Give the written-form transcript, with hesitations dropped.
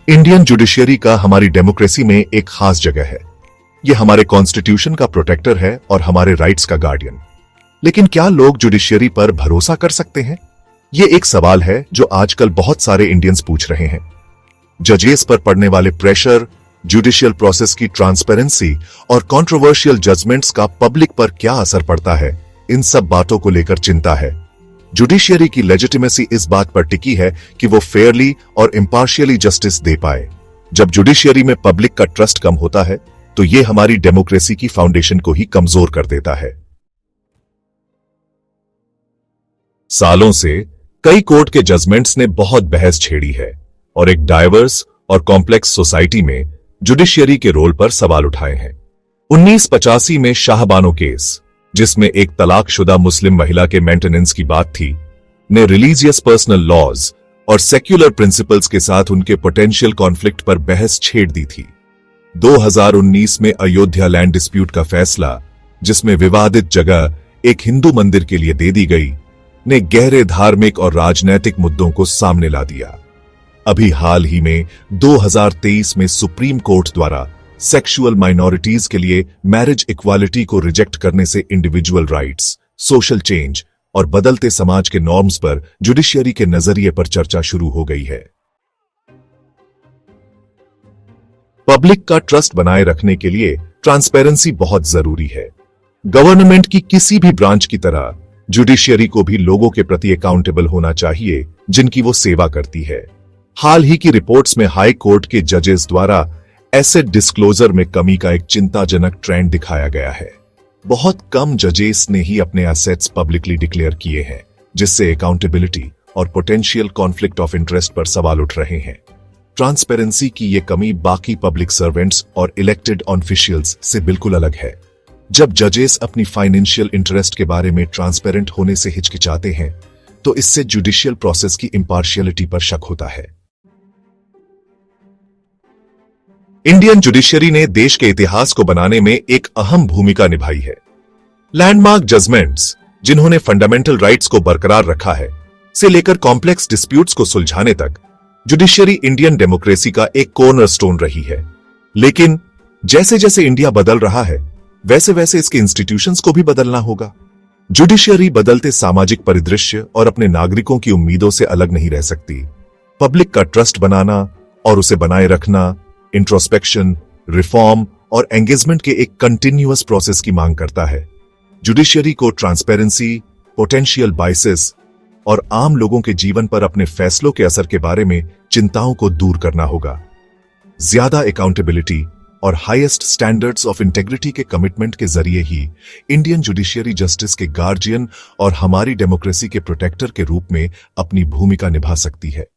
Indian judiciary का हमारी democracy में एक खास जगह है। यह हमारे कॉन्स्टिट्यूशन का प्रोटेक्टर है और हमारे राइट्स का गार्डियन। लेकिन क्या लोग जुडिशियरी पर भरोसा कर सकते हैं? यह एक सवाल है जो आजकल बहुत सारे इंडियंस पूछ रहे हैं। जजेस पर पड़ने वाले प्रेशर, जुडिशियल प्रोसेस की ट्रांसपेरेंसी और कंट्रोवर्शियल जजमेंट्स का पब्लिक पर क्या असर पड़ता है, इन सब बातों को लेकर चिंता है। जुडिशियरी की लेजिटिमेसी इस बात पर टिकी है कि वो फेयरली और इंपार्शियली जस्टिस दे पाए। जब जुडिशियरी में पब्लिक का ट्रस्ट कम होता है तो ये हमारी डेमोक्रेसी की फाउंडेशन को ही कमजोर कर देता है। सालों से कई कोर्ट के जजमेंट्स ने बहुत बहस छेड़ी है और एक डाइवर्स और कॉम्प्लेक्स सोसाइटी में जुडिशियरी के रोल पर सवाल उठाए हैं। 1985 में शाहबानो केस, जिसमें एक तलाकशुदा मुस्लिम महिला के मेंटेनेंस की बात थी, ने रिलीजियस पर्सनल लॉज और सेक्युलर प्रिंसिपल्स के साथ उनके पोटेंशियल कॉन्फ्लिक्ट पर बहस छेड़ दी थी। 2019 में अयोध्या लैंड डिस्प्यूट का फैसला, जिसमें विवादित जगह एक हिंदू मंदिर के लिए दे दी गई, ने गहरे धार्मिक और राजनैतिक मुद्दों को सामने ला दिया। अभी हाल ही में 2023 में सुप्रीम कोर्ट द्वारा सेक्सुअल माइनॉरिटीज के लिए मैरिज इक्वालिटी को रिजेक्ट करने से इंडिविजुअल राइट्स, सोशल चेंज और बदलते समाज के नॉर्म्स पर जुडिशियरी के नजरिए पर चर्चा शुरू हो गई है। पब्लिक का ट्रस्ट बनाए रखने के लिए ट्रांसपेरेंसी बहुत जरूरी है। गवर्नमेंट की किसी भी ब्रांच की तरह जुडिशियरी को भी लोगों के प्रति अकाउंटेबल होना चाहिए जिनकी वो सेवा करती है। हाल ही की रिपोर्ट्स में हाई कोर्ट के जजेस द्वारा एसेट डिस्क्लोजर में कमी का एक चिंताजनक ट्रेंड दिखाया गया है। बहुत कम जजेस ने ही अपने एसेट्स पब्लिकली डिक्लेयर किए हैं, जिससे अकाउंटेबिलिटी और पोटेंशियल कॉन्फ्लिक्ट ऑफ इंटरेस्ट पर सवाल उठ रहे हैं। ट्रांसपेरेंसी की ये कमी बाकी पब्लिक सर्वेंट्स और इलेक्टेड ऑफिशियल्स से बिल्कुल अलग है। जब जजेस अपनी फाइनेंशियल इंटरेस्ट के बारे में ट्रांसपेरेंट होने से हिचकिचाते हैं तो इससे जुडिशियल प्रोसेस की इंपार्शियलिटी पर शक होता है। इंडियन जुडिशियरी ने देश के इतिहास को बनाने में एक अहम भूमिका निभाई है। लैंडमार्क जजमेंट्स, जिन्होंने फंडामेंटल राइट्स को बरकरार रखा है, से लेकर कॉम्प्लेक्स डिस्प्यूट्स को सुलझाने तक, जुडिशियरी इंडियन डेमोक्रेसी का एक कॉर्नरस्टोन रही है। लेकिन जैसे जैसे इंडिया बदल रहा है, वैसे वैसे इसके इंस्टीट्यूशंस को भी बदलना होगा। जुडिशियरी बदलते सामाजिक परिदृश्य और अपने नागरिकों की उम्मीदों से अलग नहीं रह सकती। पब्लिक का ट्रस्ट बनाना और उसे बनाए रखना इंट्रोस्पेक्शन, रिफॉर्म और एंगेजमेंट के एक कंटिन्यूअस प्रोसेस की मांग करता है। जुडिशियरी को ट्रांसपेरेंसी, पोटेंशियल बाइसेस और आम लोगों के जीवन पर अपने फैसलों के असर के बारे में चिंताओं को दूर करना होगा। ज्यादा अकाउंटेबिलिटी और हाईएस्ट स्टैंडर्ड्स ऑफ इंटेग्रिटी के कमिटमेंट के जरिए ही इंडियन जुडिशियरी जस्टिस के गार्जियन और हमारी डेमोक्रेसी के प्रोटेक्टर के रूप में अपनी भूमिका निभा सकती है।